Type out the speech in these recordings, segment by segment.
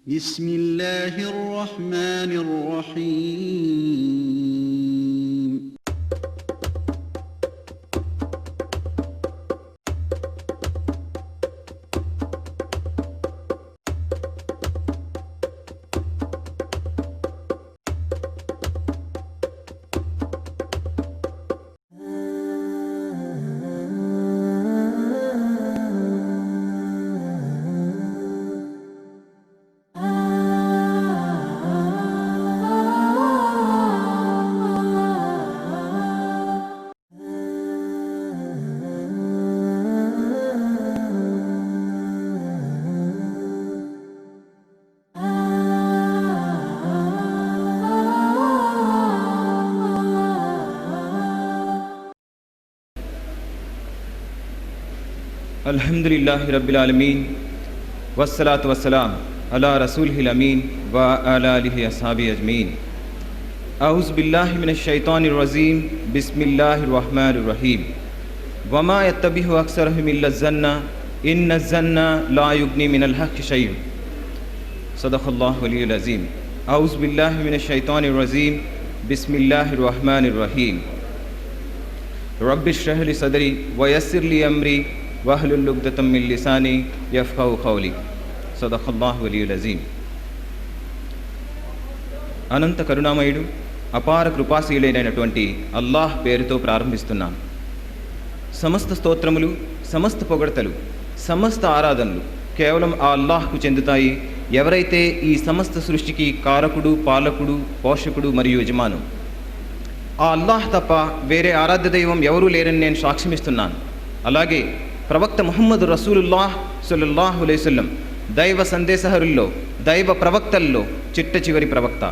بسم الله الرحمن الرحيم. अल्हम्दुलिल्लाहि रब्बिल आलमीन वस्सलातु वस्सलाम अला रसूलिहिल अमीन व अला आलिहि अस्हाबिहि अजमीन। अऊज़ु बिल्लाहि मिनश शैतानिर रजीम। बिस्मिल्लाहिर रहमानिर रहीम। वमा यत्तबिहु अक्सरुहुम इल्ला ज़न्न इन्नज़ ज़न्न ला युग़नी मिनल हक़्क़ि शैअन। सदक़ल्लाहुल अलीयुल अज़ीम। अऊज़ु बिल्लाहि मिनश शैतानिर रजीम। बिस्मिल्लाहिर रहमानिर रहीम। रब्बिश्रह ली सदरी व यस्सिर ली अम्री वहलुल उक़्दतम मिन लिसानी यफ़क़हू क़ौली। सदक़ल्लाहुल अलीयुल अज़ीम। అనంత కరుణామయుడు అపార కృపాశీలుడైనటువంటి అల్లాహ్ పేరుతో ప్రారంభిస్తున్నాను. సమస్త స్తోత్రములు, సమస్త పొగడ్తలు, సమస్త ఆరాధనలు కేవలం ఆ అల్లాహ్కు చెందుతాయి. ఎవరైతే ఈ సమస్త సృష్టికి కారకుడు, పాలకుడు, పోషకుడు మరియు యజమాను. ఆ అల్లాహ్ తప్ప వేరే ఆరాధ్య దైవం ఎవరూ లేరని నేను సాక్ష్యమిస్తున్నాను. అలాగే ప్రవక్త ముహమ్మద్ రసూలుల్లాహ్ సల్లల్లాహు అలైహి వసల్లం దైవ సందేశహరుల్లో, దైవ ప్రవక్తల్లో చిట్ట చివరి ప్రవక్త.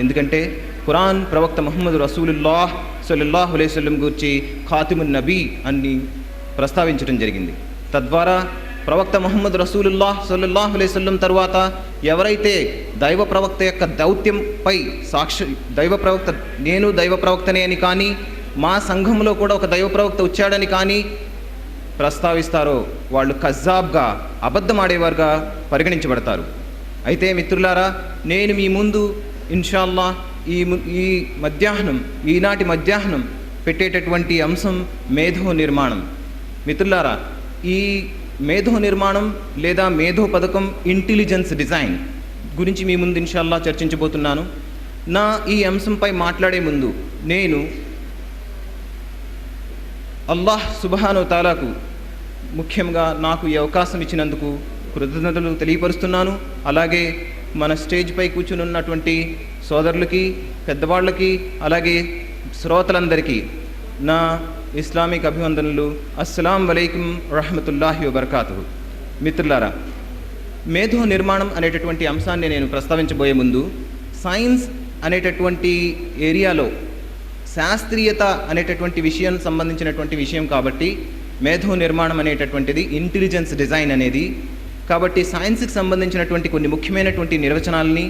ఎందుకంటే ఖురాన్ ప్రవక్త ముహమ్మద్ రసూలుల్లాహ్ సల్లల్లాహు అలైహి వసల్లం గురించి ఖాతిమున్ నబీ అని ప్రస్తావించడం జరిగింది. తద్వారా ప్రవక్త ముహమ్మద్ రసూలుల్లాహ్ సల్లల్లాహు అలైహి వసల్లం తరువాత ఎవరైతే దైవ ప్రవక్త యొక్క దౌత్యంపై దైవ ప్రవక్త, నేను దైవ ప్రవక్తనే అని కానీ, మా సంఘంలో కూడా ఒక దైవ ప్రవక్త వచ్చాడని కానీ ప్రస్తావిస్తారో వాళ్ళు కజ్జాబ్గా, అబద్ధమాడేవారుగా పరిగణించబడతారు. అయితే మిత్రులారా, నేను మీ ముందు ఇన్షాల్లా ఈనాటి మధ్యాహ్నం పెట్టేటటువంటి అంశం మేధో నిర్మాణం. మిత్రులారా, ఈ మేధో నిర్మాణం లేదా మేధో పథకం, ఇంటెలిజెన్స్ డిజైన్ గురించి మీ ముందు ఇన్షాల్లా చర్చించబోతున్నాను. నా ఈ అంశంపై మాట్లాడే ముందు నేను అల్లాహ్ సుబ్హానహు తాలాకు ముఖ్యంగా నాకు ఈ అవకాశం ఇచ్చినందుకు కృతజ్ఞతలు తెలియపరుస్తున్నాను. అలాగే మన స్టేజ్పై కూర్చుని ఉన్నటువంటి సోదరులకి, పెద్దవాళ్ళకి, అలాగే శ్రోతలందరికీ నా ఇస్లామిక్ అభివందనలు. అస్సలాం వలైకుం రహమతుల్లాహి వబర్కాతుహు. మిత్రులారా, మేధో నిర్మాణం అనేటటువంటి అంశాన్ని నేను ప్రస్తావించబోయే ముందు, సైన్స్ అనేటటువంటి ఏరియాలో శాస్త్రీయత అనేటటువంటి విషయం సంబంధించినటువంటి విషయం కాబట్టి మేధో నిర్మాణం అనేటటువంటిది ఇంటెలిజెన్స్ డిజైన్ అనేది. కాబట్టి సైన్స్కి సంబంధించినటువంటి కొన్ని ముఖ్యమైనటువంటి నిర్వచనాలని,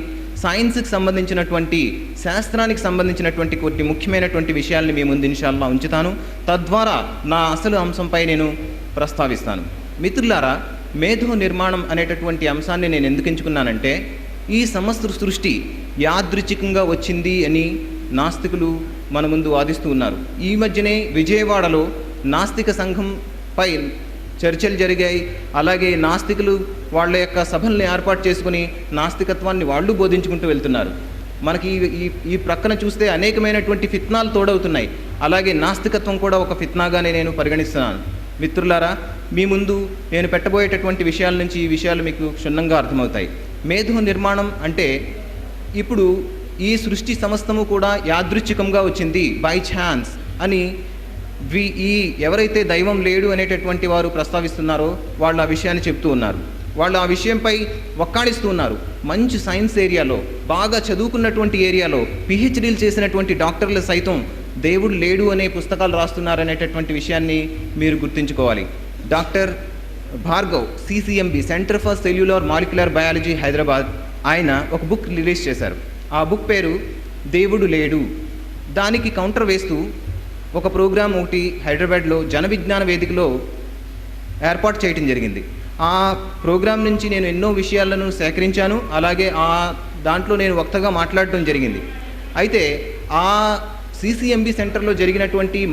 సైన్స్కి సంబంధించినటువంటి, శాస్త్రానికి సంబంధించినటువంటి కొన్ని ముఖ్యమైనటువంటి విషయాల్ని మీ ముందు ఇన్షాల్లా ఉంచుతాను. తద్వారా నా అసలు అంశంపై నేను ప్రస్తావిస్తాను. మిత్రులారా, మేధో నిర్మాణం అనేటటువంటి అంశాన్ని నేను ఎందుకు ఎంచుకున్నానంటే, ఈ సమస్త సృష్టి యాదృచ్ఛికంగా వచ్చింది అని నాస్తికులు మన ముందు వాదిస్తూ ఉన్నారు. ఈ మధ్యనే విజయవాడలో నాస్తిక సంఘంపై చర్చలు జరిగాయి. అలాగే నాస్తికులు వాళ్ళ యొక్క సభల్ని ఏర్పాటు చేసుకుని నాస్తికత్వాన్ని వాళ్ళు బోధించుకుంటూ వెళ్తున్నారు. మనకి ఈ ప్రక్కన చూస్తే అనేకమైనటువంటి ఫిత్నాలు తోడవుతున్నాయి. అలాగే నాస్తికత్వం కూడా ఒక ఫిత్నాగానే నేను పరిగణిస్తున్నాను. మిత్రులారా, మీ ముందు నేను పెట్టబోయేటటువంటి విషయాల నుంచి ఈ విషయాలు మీకు క్షుణ్ణంగా అర్థమవుతాయి. మేధో నిర్మాణం అంటే, ఇప్పుడు ఈ సృష్టి సమస్తము కూడా యాదృచ్ఛికంగా వచ్చింది, బై ఛాన్స్ అని ఎవరైతే దైవం లేడు అనేటటువంటి వారు ప్రస్తావిస్తున్నారో వాళ్ళు ఆ విషయాన్ని చెప్తూ ఉన్నారు. వాళ్ళు ఆ విషయంపై వక్కాడిస్తూ ఉన్నారు. మంచి సైన్స్ ఏరియాలో, బాగా చదువుకున్నటువంటి ఏరియాలో పిహెచ్డీలు చేసినటువంటి డాక్టర్లు సైతం దేవుడు లేడు అనే పుస్తకాలు రాస్తున్నారనేటటువంటి విషయాన్ని మీరు గుర్తుంచుకోవాలి. Doctor Bhargav, CCMB, centre for cellular molecular biology, Hyderabad, ఆయన ఒక బుక్ రిలీజ్ చేశారు. ఆ బుక్ పేరు దేవుడు లేడు. దానికి కౌంటర్ వేస్తూ ఒక ప్రోగ్రాం ఒకటి హైదరాబాద్లో జన విజ్ఞాన వేదికలో ఏర్పాటు చేయడం జరిగింది. ఆ ప్రోగ్రాం నుంచి నేను ఎన్నో విషయాలను సేకరించాను. అలాగే దాంట్లో నేను వక్తగా మాట్లాడటం జరిగింది. అయితే ఆ CCMB సెంటర్లో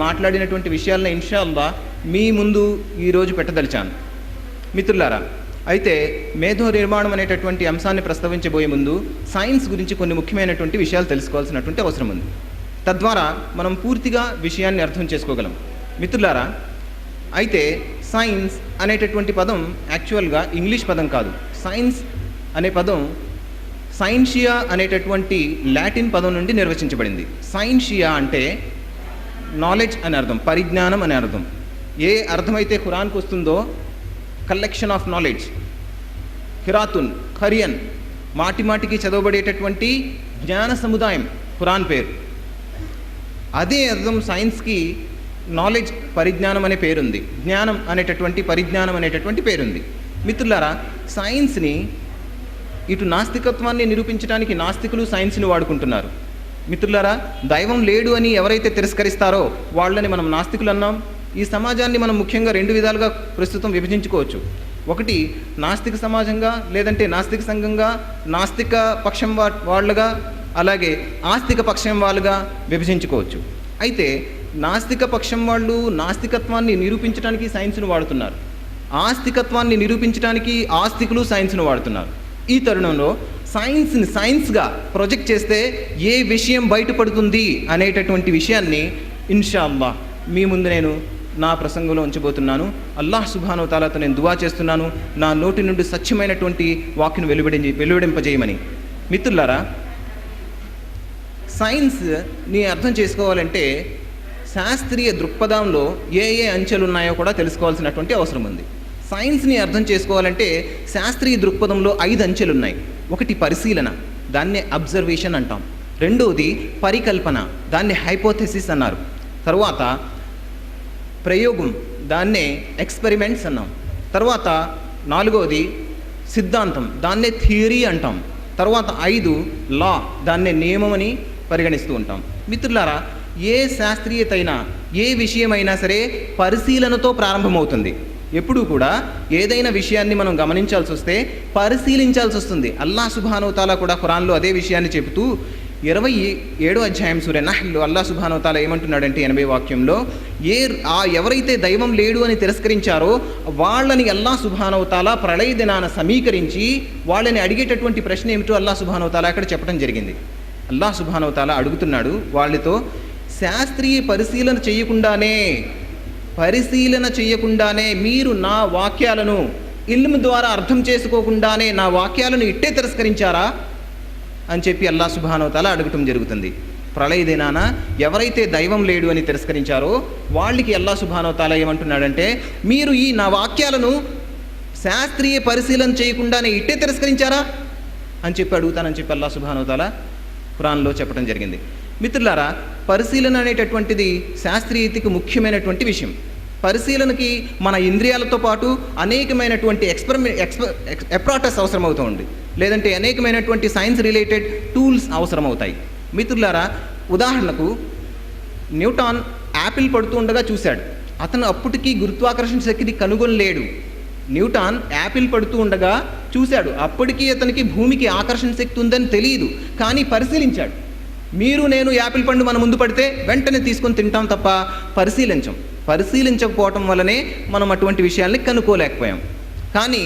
మాట్లాడినటువంటి విషయాలను ఇన్షాల్లా మీ ముందు ఈరోజు పెట్టదలిచాను. మిత్రులారా, అయితే మేధో నిర్మాణం అనేటటువంటి అంశాన్ని ప్రస్తావించబోయే ముందు సైన్స్ గురించి కొన్ని ముఖ్యమైనటువంటి విషయాలు తెలుసుకోవాల్సినటువంటి అవసరం ఉంది. తద్వారా మనం పూర్తిగా విషయాన్ని అర్థం చేసుకోగలం. మిత్రులారా, అయితే సైన్స్ అనేటటువంటి పదం యాక్చువల్గా ఇంగ్లీష్ పదం కాదు. సైన్స్ అనే పదం సైన్షియా అనేటటువంటి లాటిన్ పదం నుండి నిర్వచించబడింది. సైన్షియా అంటే నాలెడ్జ్ అని అర్థం, పరిజ్ఞానం అని అర్థం. ఏ అర్థమైతే ఖురాన్కు వస్తుందో కలెక్షన్ ఆఫ్ నాలెడ్జ్, ఖిరాతున్, ఖరియన్, మాటిమాటికి చదవబడేటటువంటి జ్ఞాన సముదాయం ఖురాన్ పేరు. అదే అర్థం సైన్స్కి నాలెడ్జ్, పరిజ్ఞానం అనే పేరుంది. జ్ఞానం అనేటటువంటి, పరిజ్ఞానం అనేటటువంటి పేరుంది. మిత్రులారా, సైన్స్ని ఇటు నాస్తికత్వాన్ని నిరూపించడానికి నాస్తికులు సైన్స్ని వాడుకుంటున్నారు. మిత్రులారా, దైవం లేడు అని ఎవరైతే తిరస్కరిస్తారో వాళ్ళని మనం నాస్తికులు అన్నాం. ఈ సమాజాన్ని మనం ముఖ్యంగా 2 విధాలుగా ప్రస్తుతం విభజించుకోవచ్చు. ఒకటి నాస్తిక సమాజంగా, లేదంటే నాస్తిక సంఘంగా, నాస్తిక పక్షం వాళ్ళుగా, అలాగే ఆస్తిక పక్షం వాళ్ళుగా విభజించుకోవచ్చు. అయితే నాస్తిక పక్షం వాళ్ళు నాస్తికత్వాన్ని నిరూపించడానికి సైన్స్ను వాడుతున్నారు. ఆస్తికత్వాన్ని నిరూపించడానికి ఆస్తికులు సైన్స్ను వాడుతున్నారు. ఈ తరుణంలో సైన్స్ని సైన్స్గా ప్రొజెక్ట్ చేస్తే ఏ విషయం బయటపడుతుంది అనేటటువంటి విషయాన్ని ఇన్షాల్లా మీ ముందు నేను నా ప్రసంగంలో ఉంచబోతున్నాను. అల్లాహ్ సుబ్హానహు వ తఆలాతో నేను దువా చేస్తున్నాను, నా నోటి నుండి సత్యమైనటువంటి వాక్యను వెలువడింపజేయమని. మిత్రులారా, సైన్స్ని అర్థం చేసుకోవాలంటే శాస్త్రీయ దృక్పథంలో ఏ అంచెలు ఉన్నాయో కూడా తెలుసుకోవాల్సినటువంటి అవసరం ఉంది. సైన్స్ని అర్థం చేసుకోవాలంటే శాస్త్రీయ దృక్పథంలో 5 అంచెలు ఉన్నాయి. ఒకటి పరిశీలన, దాన్నే అబ్జర్వేషన్ అంటాం. రెండోది పరికల్పన, దాన్ని హైపోథెసిస్ అన్నారు. తర్వాత ప్రయోగం, దాన్నే ఎక్స్పెరిమెంట్స్ అన్నాం. తర్వాత 4వది సిద్ధాంతం, దాన్నే థియరీ అంటాం. తర్వాత 5 లా, దాన్నే నియమం అని పరిగణిస్తూ ఉంటాం. మిత్రులారా, ఏ శాస్త్రీయత అయినా, ఏ విషయమైనా సరే పరిశీలనతో ప్రారంభమవుతుంది. ఎప్పుడూ కూడా ఏదైనా విషయాన్ని మనం గమనించాల్సి వస్తే పరిశీలించాల్సి వస్తుంది. అల్లాహ్ సుబ్హానహు వ తఆలా కూడా ఖురాన్లో అదే విషయాన్ని చెబుతూ 27వ అధ్యాయం సూర నహ్లో అల్లాహ్ సుబ్హానహు వ తఆలా ఏమంటున్నాడంటే 80వ వాక్యంలో, ఎవరైతే దైవం లేడు అని తిరస్కరించారో వాళ్ళని అల్లాహ్ సుబ్హానహు వ తఆలా ప్రళయ దినాన సమీకరించి వాళ్ళని అడిగేటటువంటి ప్రశ్న ఏమిటో అల్లాహ్ సుబ్హానహు వ తఆలా అక్కడ చెప్పడం జరిగింది. అల్లాహ్ సుబ్హానహు వ తఆలా అడుగుతున్నాడు వాళ్ళతో, శాస్త్రీయ పరిశీలన చేయకుండానే మీరు నా వాక్యాలను ఇల్మ్ ద్వారా అర్థం చేసుకోకుండానే నా వాక్యాలను ఇట్టే తిరస్కరించారా అని చెప్పి అల్లాహ్ సుబ్హానహు వ తఆలా అడగటం జరుగుతుంది. ప్రళయ దినాన ఎవరైతే దైవం లేడు అని తిరస్కరించారో వాళ్ళకి అల్లాహ్ సుబ్హానహు వ తఆలా ఏమంటున్నాడంటే, మీరు ఈ నా వాక్యాలను శాస్త్రీయ పరిశీలన చేయకుండానే ఇట్టే తిరస్కరించారా అని చెప్పి అడుగుతానని చెప్పి అల్లాహ్ సుబ్హానహు వ తఆలా ఖురాన్లో చెప్పడం జరిగింది. మిత్రులారా, పరిశీలన అనేటటువంటిది శాస్త్రీయతకి ముఖ్యమైనటువంటి విషయం. పరిశీలనకి మన ఇంద్రియాలతో పాటు అనేకమైనటువంటి అప్రాటస్ అవసరమవుతూ ఉంది, లేదంటే అనేకమైనటువంటి సైన్స్ రిలేటెడ్ టూల్స్ అవసరమవుతాయి. మిత్రులారా, ఉదాహరణకు న్యూటాన్ యాపిల్ పడుతూ ఉండగా చూశాడు. అతను అప్పటికీ గురుత్వాకర్షణ శక్తిని కనుగొనలేడు. న్యూటాన్ యాపిల్ పడుతూ ఉండగా చూశాడు. అప్పటికీ అతనికి భూమికి ఆకర్షణ శక్తి ఉందని తెలియదు, కానీ పరిశీలించాడు. మీరు నేను యాపిల్ పండు మన ముందు పడితే వెంటనే తీసుకొని తింటాం తప్ప పరిశీలించకపోవటం వల్లనే మనం అటువంటి విషయాల్ని కనుక్కోలేకపోయాం. కానీ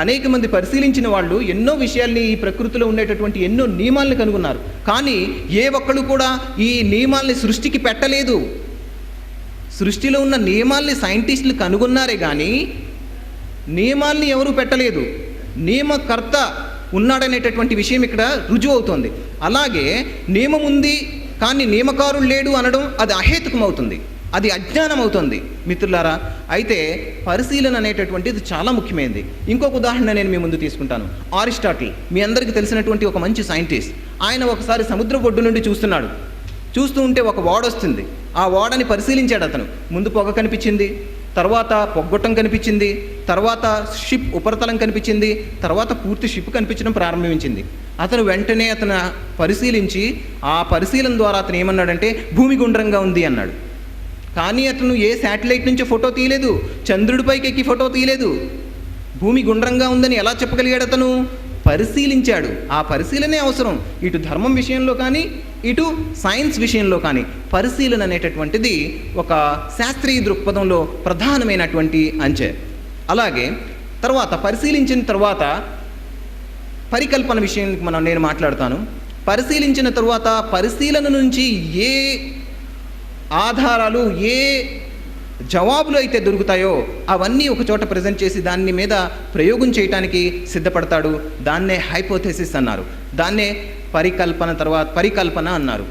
అనేక మంది పరిశీలించిన వాళ్ళు ఎన్నో విషయాల్ని, ఈ ప్రకృతిలో ఉండేటటువంటి ఎన్నో నియమాల్ని కనుగొన్నారు. కానీ ఏ ఒక్కళ్ళు కూడా ఈ నియమాల్ని సృష్టికి పెట్టలేదు. సృష్టిలో ఉన్న నియమాల్ని సైంటిస్టులు కనుగొన్నారే కానీ నియమాల్ని ఎవరూ పెట్టలేదు. నియమకర్త ఉన్నాడనేటటువంటి విషయం ఇక్కడ రుజువు అవుతుంది. అలాగే నియమం ఉంది కానీ నియమకారుడు లేడు అనడం అది అహేతుకం అవుతుంది, అది అజ్ఞానం అవుతుంది. మిత్రులారా, అయితే పరిశీలన అనేటటువంటిది చాలా ముఖ్యమైనది. ఇంకొక ఉదాహరణ నేను మీ ముందు తీసుకుంటాను. అరిస్టాటిల్, మీ అందరికీ తెలిసినటువంటి ఒక మంచి సైంటిస్ట్. ఆయన ఒకసారి సముద్ర ఒడ్డు నుండి చూస్తూ ఉంటే ఒక ఓడ వస్తుంది. ఆ ఓడని పరిశీలించాడు అతను. ముందు పొగ కనిపించింది, తర్వాత పొగ్గొట్టం కనిపించింది, తర్వాత షిప్ ఉపరితలం కనిపించింది, తర్వాత పూర్తి షిప్ కనిపించడం ప్రారంభించింది. అతను వెంటనే పరిశీలించి ఆ పరిశీలన ద్వారా అతను ఏమన్నాడంటే భూమి గుండ్రంగా ఉంది అన్నాడు. కానీ అతను ఏ శాటిలైట్ నుంచి ఫోటో తీయలేదు, చంద్రుడిపైకి ఎక్కి ఫోటో తీయలేదు, భూమి గుండ్రంగా ఉందని ఎలా చెప్పగలిగాడు అతను? పరిశీలించాడు. ఆ పరిశీలనే అవసరం, ఇటు ధర్మం విషయంలో కానీ ఇటు సైన్స్ విషయంలో కానీ. పరిశీలన అనేటటువంటిది ఒక శాస్త్రీయ దృక్పథంలో ప్రధానమైనటువంటి అంచె. అలాగే తర్వాత పరిశీలించిన తర్వాత పరికల్పన విషయానికి నేను మాట్లాడతాను. పరిశీలించిన తర్వాత పరిశీలన నుంచి ఏ ఆధారాలు, ఏ జవాబులు అయితే దొరుకుతాయో అవన్నీ ఒక చోట ప్రజెంట్ చేసి దాని మీద ప్రయోగం చేయడానికి సిద్ధపడతాడు. దాన్నే హైపోథెసిస్ అన్నారు. దాన్నే పరికల్పన అన్నారు.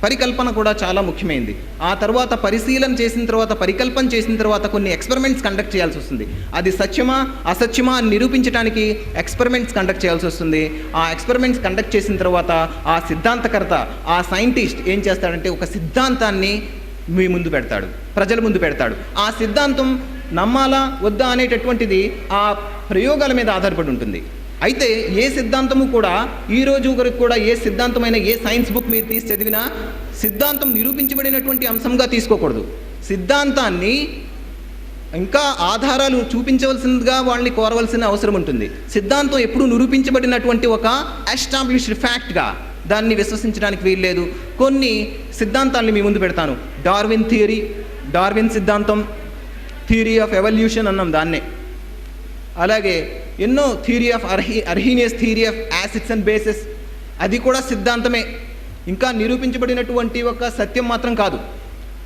పరికల్పన కూడా చాలా ముఖ్యమైనది. ఆ తర్వాత పరిశీలన చేసిన తర్వాత, పరికల్పన చేసిన తర్వాత కొన్ని ఎక్స్పెరిమెంట్స్ కండక్ట్ చేయాల్సి వస్తుంది. అది సత్యమా అసత్యమా అని నిరూపించడానికి ఎక్స్పెరిమెంట్స్ కండక్ట్ చేయాల్సి వస్తుంది. ఆ ఎక్స్పెరిమెంట్స్ కండక్ట్ చేసిన తర్వాత ఆ సిద్ధాంతకర్త, ఆ సైంటిస్ట్ ఏం చేస్తాడంటే ఒక సిద్ధాంతాన్ని మీ ముందు పెడతాడు, ప్రజల ముందు పెడతాడు. ఆ సిద్ధాంతం నమ్మాలా వద్దా అనేటటువంటిది ఆ ప్రయోగాల మీద ఆధారపడి ఉంటుంది. అయితే ఏ సిద్ధాంతము కూడా ఈ రోజు వరకు కూడా ఏ సిద్ధాంతమైన ఏ సైన్స్ బుక్ మీరు తీసి చదివినా సిద్ధాంతం నిరూపించబడినటువంటి అంశంగా తీసుకోకూడదు. సిద్ధాంతాన్ని ఇంకా ఆధారాలు చూపించవలసిందిగా వాళ్ళని కోరవలసిన అవసరం ఉంటుంది. సిద్ధాంతం ఎప్పుడు నిరూపించబడినటువంటి ఒక ఎస్టాబ్లిష్డ్ ఫ్యాక్ట్గా దాన్ని విశ్వసించడానికి వీల్లేదు. కొన్ని సిద్ధాంతాలని మీ ముందు పెడతాను. డార్విన్ థియరీ, డార్విన్ సిద్ధాంతం, థియరీ ఆఫ్ ఎవల్యూషన్ అన్నాం దాన్నే. అలాగే ఎన్నో theory of Arrhenius theory of acids and bases, అది కూడా సిద్ధాంతమే, ఇంకా నిరూపించబడినటువంటి ఒక సత్యం మాత్రం కాదు.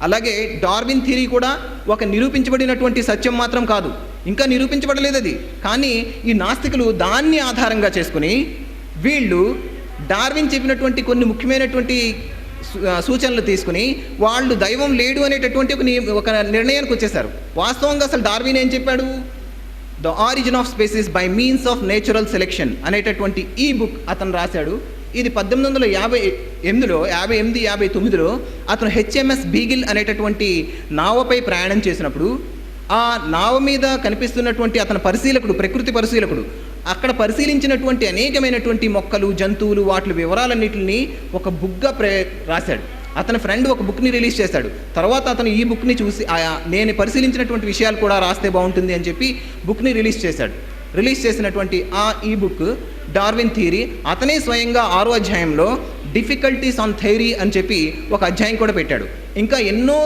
అలాగే డార్విన్ థియరీ కూడా ఒక నిరూపించబడినటువంటి సత్యం మాత్రం కాదు, ఇంకా నిరూపించబడలేదు అది. కానీ ఈ నాస్తికులు దాన్ని ఆధారంగా చేసుకుని వీళ్ళు డార్విన్ చెప్పినటువంటి కొన్ని ముఖ్యమైనటువంటి సూచనలు తీసుకుని వాళ్ళు దైవం లేడు అనేటటువంటి ఒక నిర్ణయానికి వచ్చేసారు. వాస్తవంగా అసలు డార్విన్ ఏం చెప్పాడు? The origin of species by means of natural selection అనేటటువంటి ఈ బుక్ అతను రాశాడు. ఇది 1858-59లో అతను HMS బీగిల్ అనేటటువంటి నావపై ప్రయాణం చేసినప్పుడు ఆ నావ మీద కనిపిస్తున్నటువంటి అతని పరిశీలకుడు, ప్రకృతి పరిశీలకుడు, అక్కడ పరిశీలించినటువంటి అనేకమైనటువంటి మొక్కలు, జంతువులు, వాటి వివరాలన్నింటినీ ఒక బుక్గా రాశాడు. అతని ఫ్రెండ్ ఒక బుక్ని రిలీజ్ చేశాడు. తర్వాత అతను ఈ బుక్ని చూసి నేను పరిశీలించినటువంటి విషయాలు కూడా రాస్తే బాగుంటుంది అని చెప్పి బుక్ని రిలీజ్ చేశాడు. రిలీజ్ చేసినటువంటి ఈ బుక్ డార్విన్ థియరీ. అతనే స్వయంగా 6వ అధ్యాయంలో డిఫికల్టీస్ ఆన్ థియరీ అని చెప్పి ఒక అధ్యాయం కూడా పెట్టాడు. ఇంకా ఎన్నో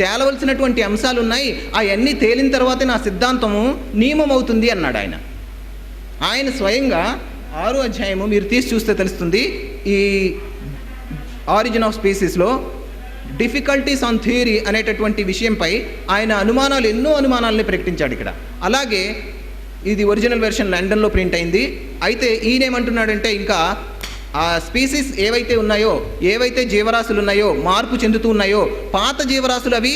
తేలవలసినటువంటి అంశాలు ఉన్నాయి, అవన్నీ తేలిన తర్వాతే నా సిద్ధాంతము నియమం అవుతుంది అన్నాడు ఆయన. ఆయన స్వయంగా 6వ అధ్యాయము మీరు తీసి చూస్తే తెలుస్తుంది. ఈ ఆరిజిన్ ఆఫ్ స్పీసీస్లో డిఫికల్టీస్ ఆన్ థియరీ అనేటటువంటి విషయంపై ఆయన ఎన్నో అనుమానాలని ప్రకటించాడు ఇక్కడ. అలాగే ఇది ఒరిజినల్ వెర్షన్ లండన్లో ప్రింట్ అయింది. అయితే ఈయనేమంటున్నాడంటే ఇంకా ఆ స్పీసీస్ ఏవైతే ఉన్నాయో, ఏవైతే జీవరాశులు ఉన్నాయో, మార్పు చెందుతూ ఉన్నాయో, పాత జీవరాశులు అవి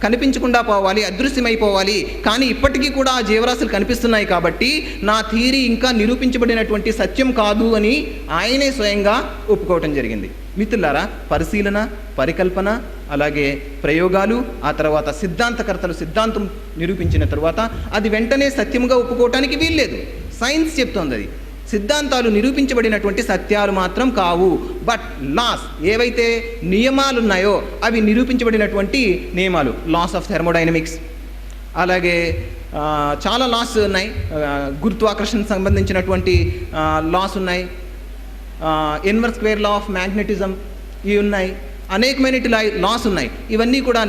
కనిపించకుండా పోవాలి, అదృశ్యమైపోవాలి. కానీ ఇప్పటికీ కూడా ఆ జీవరాశులు కనిపిస్తున్నాయి కాబట్టి నా థియరీ ఇంకా నిరూపించబడినటువంటి సత్యం కాదు అని ఆయనే స్వయంగా ఒప్పుకోవటం జరిగింది. మిత్రులారా, పరిశీలన, పరికల్పన, అలాగే ప్రయోగాలు, ఆ తర్వాత సిద్ధాంతకర్తలు సిద్ధాంతం నిరూపించిన తర్వాత అది వెంటనే సత్యముగా ఒప్పుకోవటానికి వీల్లేదు. సైన్స్ చెప్తోంది అది సిద్ధాంతాలు నిరూపించబడినటువంటి సత్యాలు మాత్రం కావు. బట్ లాస్, ఏవైతే నియమాలు ఉన్నాయో అవి నిరూపించబడినటువంటి నియమాలు. లాస్ ఆఫ్ థెర్మోడైనమిక్స్, అలాగే చాలా లాస్ ఉన్నాయి. గురుత్వాకర్షణకు సంబంధించినటువంటి లాస్ ఉన్నాయి. Inverse square law of magnetism ఇవి ఉన్నాయి. అనేకమైన లాస్ ఉన్నాయి. ఇవన్నీ కూడా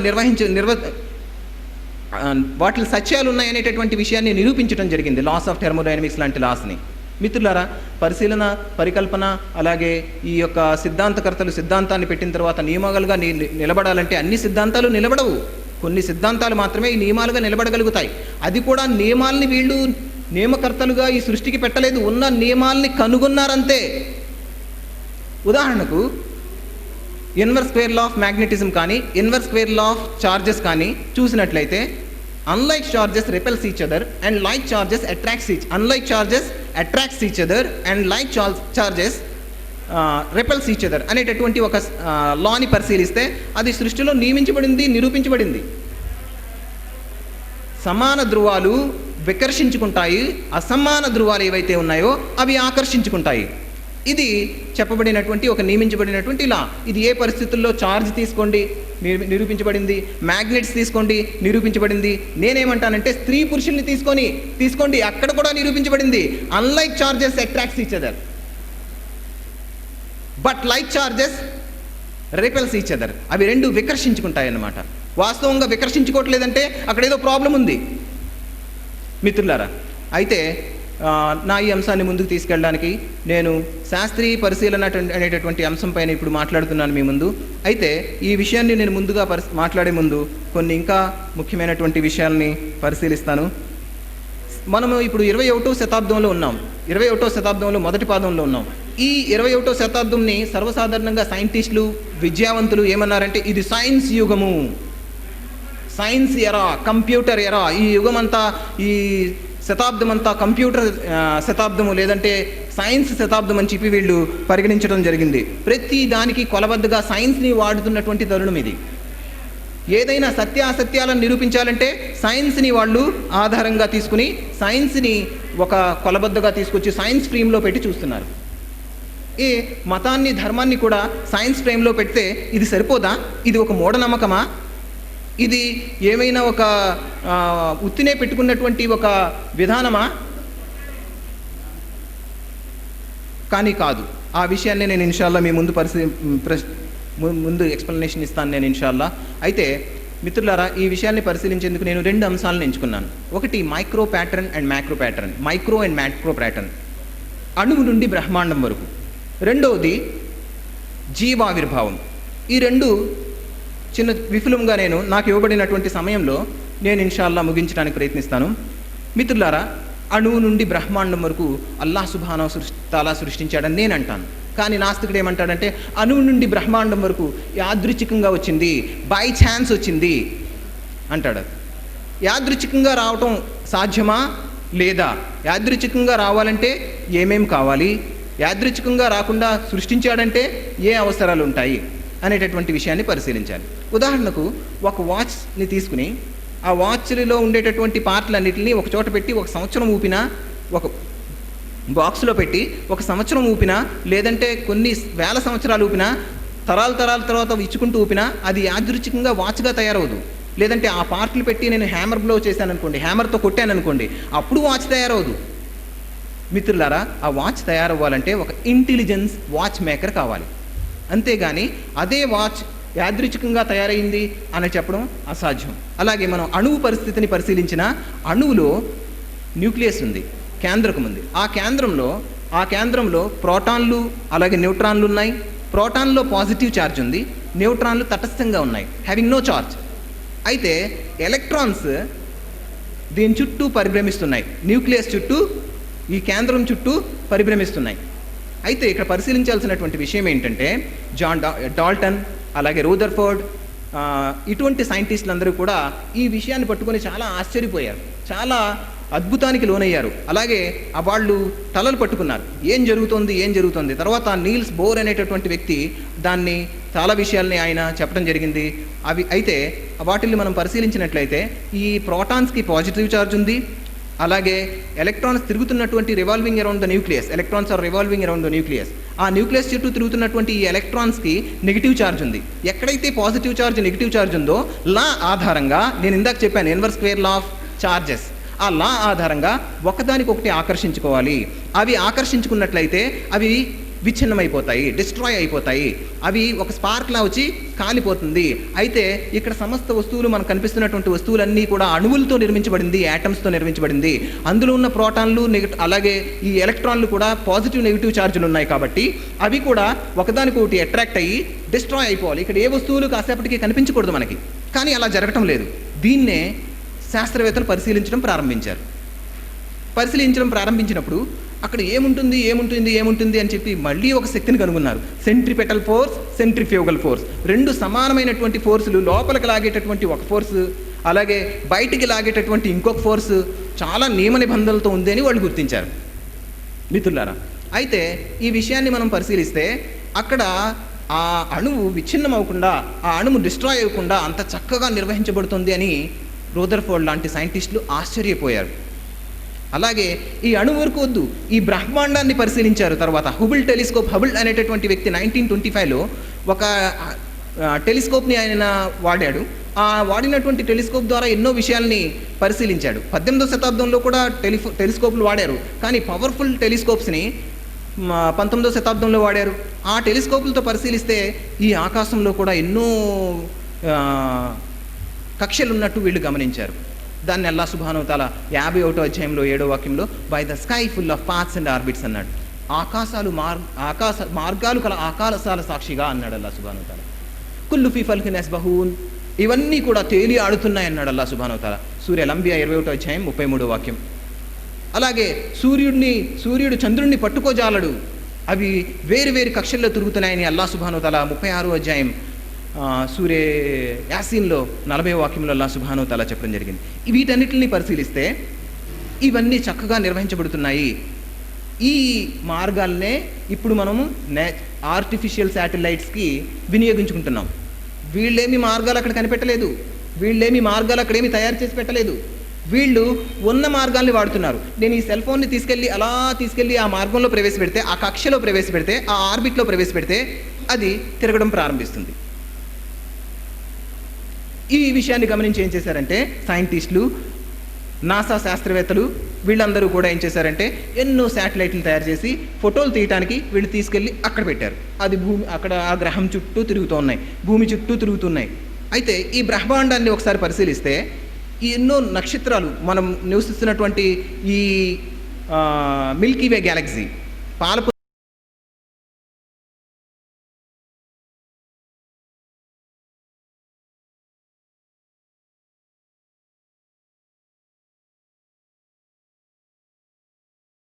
వాటి సత్యాలు ఉన్నాయి అనేటటువంటి విషయాన్ని నిరూపించడం జరిగింది, లాస్ ఆఫ్ థెర్మోడైనమిక్స్ లాంటి లాస్ని. మిత్రులారా, పరిశీలన, పరికల్పన, అలాగే ఈ యొక్క సిద్ధాంతకర్తలు సిద్ధాంతాన్ని పెట్టిన తర్వాత నియమాలుగా నిలబడాలంటే అన్ని సిద్ధాంతాలు నిలబడవు. కొన్ని సిద్ధాంతాలు మాత్రమే ఈ నియమాలుగా నిలబడగలుగుతాయి. అది కూడా నియమాల్ని వీళ్ళు నియమకర్తలుగా ఈ సృష్టికి పెట్టలేదు, ఉన్న నియమాల్ని కనుగొన్నారంతే. ఉదాహరణకు inverse square law of magnetism కానీ, inverse square law of charges కానీ చూసినట్లయితే, unlike charges repels each other and like charges attracts each other and like charges repels each other అనేటటువంటి ఒక లాని పరిశీలిస్తే అది సృష్టిలో నిరూపించబడింది. సమాన ధ్రువాలు వికర్షించుకుంటాయి, అసమాన ధ్రువాలు ఏవైతే ఉన్నాయో అవి ఆకర్షించుకుంటాయి. ఇది చెప్పబడినటువంటి ఒక నియమించబడినటువంటి లా. ఇది ఏ పరిస్థితుల్లో చార్జ్ తీసుకోండి, నిరూపించబడింది. మ్యాగ్నెట్స్ తీసుకోండి, నిరూపించబడింది. నేనేమంటానంటే స్త్రీ పురుషుల్ని తీసుకోండి, అక్కడ కూడా నిరూపించబడింది. Unlike charges attracts each other, but like charges repels each other. అవి రెండు వికర్షించుకుంటాయి అన్నమాట. వాస్తవంగా వికర్షించుకోవట్లేదంటే అక్కడ ఏదో ప్రాబ్లం ఉంది మిత్రులారా. అయితే నా ఈ అంశాన్ని ముందుకు తీసుకెళ్ళడానికి నేను శాస్త్రీయ పరిశీలన అనేటటువంటి అంశం పైన ఇప్పుడు మాట్లాడుతున్నాను మీ ముందు. అయితే ఈ విషయాన్ని నేను ముందుగా మాట్లాడే ముందు కొన్ని ఇంకా ముఖ్యమైనటువంటి విషయాల్ని పరిశీలిస్తాను. మనము ఇప్పుడు 21వ శతాబ్దంలో ఉన్నాం. 21వ శతాబ్దంలో మొదటి పాదంలో ఉన్నాం. ఈ 21వ శతాబ్దంని సర్వసాధారణంగా సైంటిస్టులు, విద్యావంతులు ఏమన్నారంటే ఇది సైన్స్ యుగము, సైన్స్ ఎరా, కంప్యూటర్ ఎరా. ఈ యుగం అంతా, ఈ శతాబ్దం అంతా కంప్యూటర్ శతాబ్దము లేదంటే సైన్స్ శతాబ్దం అని చెప్పి వీళ్ళు పరిగణించడం జరిగింది. ప్రతి దానికి కొలబద్దగా సైన్స్ని వాడుతున్నటువంటి తరుణం ఇది. ఏదైనా సత్యాసత్యాలను నిరూపించాలంటే సైన్స్ని వాళ్ళు ఆధారంగా తీసుకుని సైన్స్ని ఒక కొలబద్దగా తీసుకొచ్చి సైన్స్ ఫ్రేమ్లో పెట్టి చూస్తున్నారు. ఈ మతాన్ని, ధర్మాన్ని కూడా సైన్స్ ఫ్రేమ్లో పెడితే ఇది సరిపోదా? ఇది ఒక మూఢనమ్మకమా? ఇది ఏమైనా ఒక ఉత్తినే పెట్టుకున్నటువంటి ఒక విధానమా? కానీ కాదు. ఆ విషయాన్ని నేను ఇన్షాల్లా మీ ముందు ముందు ఎక్స్ప్లెనేషన్ ఇస్తాను నేను ఇన్షాల్లా. అయితే మిత్రులారా, ఈ విషయాన్ని పరిశీలించేందుకు నేను 2 అంశాలను ఎంచుకున్నాను. ఒకటి micro pattern and macro pattern, micro and macro pattern, అణువు నుండి బ్రహ్మాండం వరకు. రెండవది జీవావిర్భావం. ఈ 2 చిన్న విఫలంగా నాకు ఇవ్వబడినటువంటి సమయంలో నేను ఇన్షాల్లా ముగించడానికి ప్రయత్నిస్తాను. మిత్రులారా, అణువు నుండి బ్రహ్మాండం వరకు అల్లాహ్ సుబ్హానహు తాలా సృష్టించాడని నేను అంటాను. కానీ నాస్తికుడు ఏమంటాడంటే అణువు నుండి బ్రహ్మాండం వరకు యాదృచ్ఛికంగా వచ్చింది, బై ఛాన్స్ వచ్చింది అంటాడు. యాదృచ్ఛికంగా రావటం సాధ్యమా లేదా? యాదృచ్ఛికంగా రావాలంటే ఏమేం కావాలి? యాదృచ్ఛికంగా రాకుండా సృష్టించాడంటే ఏ అవసరాలు ఉంటాయి అనేటటువంటి విషయాన్ని పరిశీలించాలి. ఉదాహరణకు ఒక వాచ్ని తీసుకుని ఆ వాచ్లో ఉండేటటువంటి పార్ట్లన్నింటినీ ఒక చోట పెట్టి 1 సంవత్సరం ఊపినా, ఒక బాక్స్లో పెట్టి 1 సంవత్సరం ఊపినా, లేదంటే కొన్ని వేల సంవత్సరాలు ఊపినా, తరాల తర్వాత ఇచ్చుకుంటూ ఊపినా అది యాదృచ్ఛికంగా వాచ్గా తయారవదు. లేదంటే ఆ పార్ట్లు పెట్టి నేను హ్యామర్ బ్లో చేశాను అనుకోండి, హ్యామర్తో కొట్టాను అనుకోండి, అప్పుడు వాచ్ తయారవదు. మిత్రులారా, ఆ వాచ్ తయారవ్వాలంటే ఒక ఇంటెలిజెన్స్ వాచ్ మేకర్ కావాలి. అంతేగాని అదే వాచ్ యాదృచ్ఛికంగా తయారైంది అని చెప్పడం అసాధ్యం. అలాగే మనం అణువు పరిస్థితిని పరిశీలించిన, అణువులో న్యూక్లియస్ ఉంది, కేంద్రకం ఉంది. ఆ కేంద్రంలో ప్రోటాన్లు అలాగే న్యూట్రాన్లు ఉన్నాయి. ప్రోటాన్లో పాజిటివ్ ఛార్జ్ ఉంది, న్యూట్రాన్లు తటస్థంగా ఉన్నాయి, హ్యావింగ్ నో ఛార్జ్. అయితే ఎలక్ట్రాన్స్ దీని చుట్టూ పరిభ్రమిస్తున్నాయి, న్యూక్లియస్ చుట్టూ, ఈ కేంద్రం చుట్టూ పరిభ్రమిస్తున్నాయి. అయితే ఇక్కడ పరిశీలించాల్సినటువంటి విషయం ఏంటంటే జాన్ డాల్టన్ అలాగే రూదర్ఫోర్డ్ ఇటువంటి సైంటిస్టులు అందరూ కూడా ఈ విషయాన్ని పట్టుకొని చాలా ఆశ్చర్యపోయారు, చాలా అద్భుతానికి లోనయ్యారు. అలాగే వాళ్ళు తలలు పట్టుకున్నారు, ఏం జరుగుతుంది. తర్వాత నీల్స్ బోర్ అనేటటువంటి వ్యక్తి దాన్ని చాలా విషయాల్ని ఆయన చెప్పడం జరిగింది. అయితే వాటిని మనం పరిశీలించినట్లయితే ఈ ప్రోటాన్స్కి పాజిటివ్ ఛార్జ్ ఉంది, అలాగే ఎలక్ట్రాన్స్ తిరుగుతున్నటువంటి revolving around the nucleus, electrons are revolving around the nucleus. ఆ న్యూక్లియస్ చుట్టూ తిరుగుతున్నటువంటి ఈ ఎలక్ట్రాన్స్కి నెగిటివ్ ఛార్జ్ ఉంది. ఎక్కడైతే పాజిటివ్ ఛార్జ్, నెగిటివ్ ఛార్జ్ ఉందో లా ఆధారంగా, నేను ఇందాక చెప్పాను inverse square law of charges, ఆ లా ఆధారంగా ఒకదానికొకటి ఆకర్షించుకోవాలి. అవి ఆకర్షించుకున్నట్లయితే అవి విచ్ఛిన్నమైపోతాయి, డిస్ట్రాయ్ అయిపోతాయి, అవి ఒక స్పార్క్లా వచ్చి కాలిపోతుంది. అయితే ఇక్కడ సమస్త వస్తువులు, మనకు కనిపిస్తున్నటువంటి వస్తువులన్నీ కూడా అణువులతో నిర్మించబడింది, యాటమ్స్తో నిర్మించబడింది. అందులో ఉన్న ప్రోటాన్లు, అలాగే ఈ ఎలక్ట్రాన్లు కూడా పాజిటివ్ నెగిటివ్ ఛార్జీలు ఉన్నాయి. కాబట్టి అవి కూడా ఒకదానికొకటి అట్రాక్ట్ అయ్యి డిస్ట్రాయ్ అయిపోవాలి. ఇక్కడ ఏ వస్తువులు కాసేపటికి కనిపించకూడదు మనకి, కానీ అలా జరగటం లేదు. దీన్నే శాస్త్రవేత్తలు పరిశీలించడం ప్రారంభించినప్పుడు అక్కడ ఏముంటుంది అని చెప్పి మళ్ళీ ఒక శక్తిని కనుగొన్నారు. సెంట్రిపెటల్ ఫోర్స్, సెంట్రిఫ్యూగల్ ఫోర్స్, 2 సమానమైనటువంటి ఫోర్సులు, లోపలికి లాగేటటువంటి ఒక ఫోర్సు, అలాగే బయటికి లాగేటటువంటి ఇంకొక ఫోర్సు చాలా నియమ నిబంధనలతో ఉంది అని వాళ్ళు గుర్తించారు మిత్రులారా. అయితే ఈ విషయాన్ని మనం పరిశీలిస్తే అక్కడ ఆ అణువు విచ్ఛిన్నం అవ్వకుండా, ఆ అణువు డిస్ట్రాయ్ అవ్వకుండా అంత చక్కగా నిర్వహించబడుతుంది అని రూదర్ఫోర్డ్ లాంటి సైంటిస్టులు ఆశ్చర్యపోయారు. అలాగే ఈ అణువు వరకు వద్దు, ఈ బ్రహ్మాండాన్ని పరిశీలించారు. తర్వాత హబుల్ టెలిస్కోప్, హబుల్ అనేటటువంటి వ్యక్తి 1925లో ఒక టెలిస్కోప్ని ఆయన వాడాడు. ఆ వాడినటువంటి టెలిస్కోప్ ద్వారా ఎన్నో విషయాల్ని పరిశీలించాడు. 18వ శతాబ్దంలో కూడా టెలిస్కోప్లు వాడారు, కానీ పవర్ఫుల్ టెలిస్కోప్స్ని 19వ శతాబ్దంలో వాడారు. ఆ టెలిస్కోపులతో పరిశీలిస్తే ఈ ఆకాశంలో కూడా ఎన్నో కక్షలు ఉన్నట్టు వీళ్ళు గమనించారు. దాన్ని అల్లాహ్ సుబ్హానహు వ తఆలా 51వ అధ్యాయంలో 7వ వాక్యంలో by the sky full of paths and orbits అన్నాడు. మార్గాలు కల ఆకాశాల సాక్షిగా అన్నాడు అల్లాహ్ సుబ్హానహు వ తఆలా. కుల్లు ఫీ ఫల్కిన్ యస్బహూన్, ఇవన్నీ కూడా తేలి ఆడుతున్నాయి అన్నాడు అల్లాహ్ సుబ్హానహు వ తఆలా. సూర్య లంబియా 21వ అధ్యాయం 33వ వాక్యం. అలాగే సూర్యుడు చంద్రుడిని పట్టుకోజాలడు, అవి వేరు వేరు కక్షల్లో తిరుగుతున్నాయని అల్లాహ్ సుబ్హానహు వ తఆలా 36వ అధ్యాయం సూర్య యాసీన్లో 40వ వాక్యంలో అల్లాహ్ సుబ్హానహు వ తఆలా చెప్పడం జరిగింది. వీటన్నిటిని పరిశీలిస్తే ఇవన్నీ చక్కగా నిర్వహించబడుతున్నాయి. ఈ మార్గాలనే ఇప్పుడు మనము ఆర్టిఫిషియల్ శాటిలైట్స్కి వినియోగించుకుంటున్నాం. వీళ్ళేమి మార్గాలు అక్కడ కనిపెట్టలేదు, వీళ్ళేమి మార్గాలు అక్కడేమి తయారు చేసి పెట్టలేదు. వీళ్ళు ఉన్న మార్గాల్ని వాడుతున్నారు. నేను ఈ సెల్ ఫోన్ని తీసుకెళ్ళి ఆ మార్గంలో ప్రవేశపెడితే, ఆ కక్షలో ప్రవేశపెడితే, ఆ ఆర్బిట్లో ప్రవేశపెడితే అది తిరగడం ప్రారంభిస్తుంది. ఈ విషయాన్ని గమనించి ఏం చేశారంటే సైంటిస్టులు, నాసా శాస్త్రవేత్తలు వీళ్ళందరూ కూడా ఏం చేశారంటే ఎన్నో శాటిలైట్లు తయారు చేసి ఫోటోలు తీయడానికి వీళ్ళు తీసుకెళ్ళి అక్కడ పెట్టారు. అది అక్కడ ఆ గ్రహం చుట్టూ తిరుగుతూ ఉన్నాయి, భూమి చుట్టూ తిరుగుతున్నాయి. అయితే ఈ బ్రహ్మాండాన్ని ఒకసారి పరిశీలిస్తే ఈ ఎన్నో నక్షత్రాలు, మనం నివసిస్తున్నటువంటి ఈ మిల్కీ వే గ్యాలక్సీ,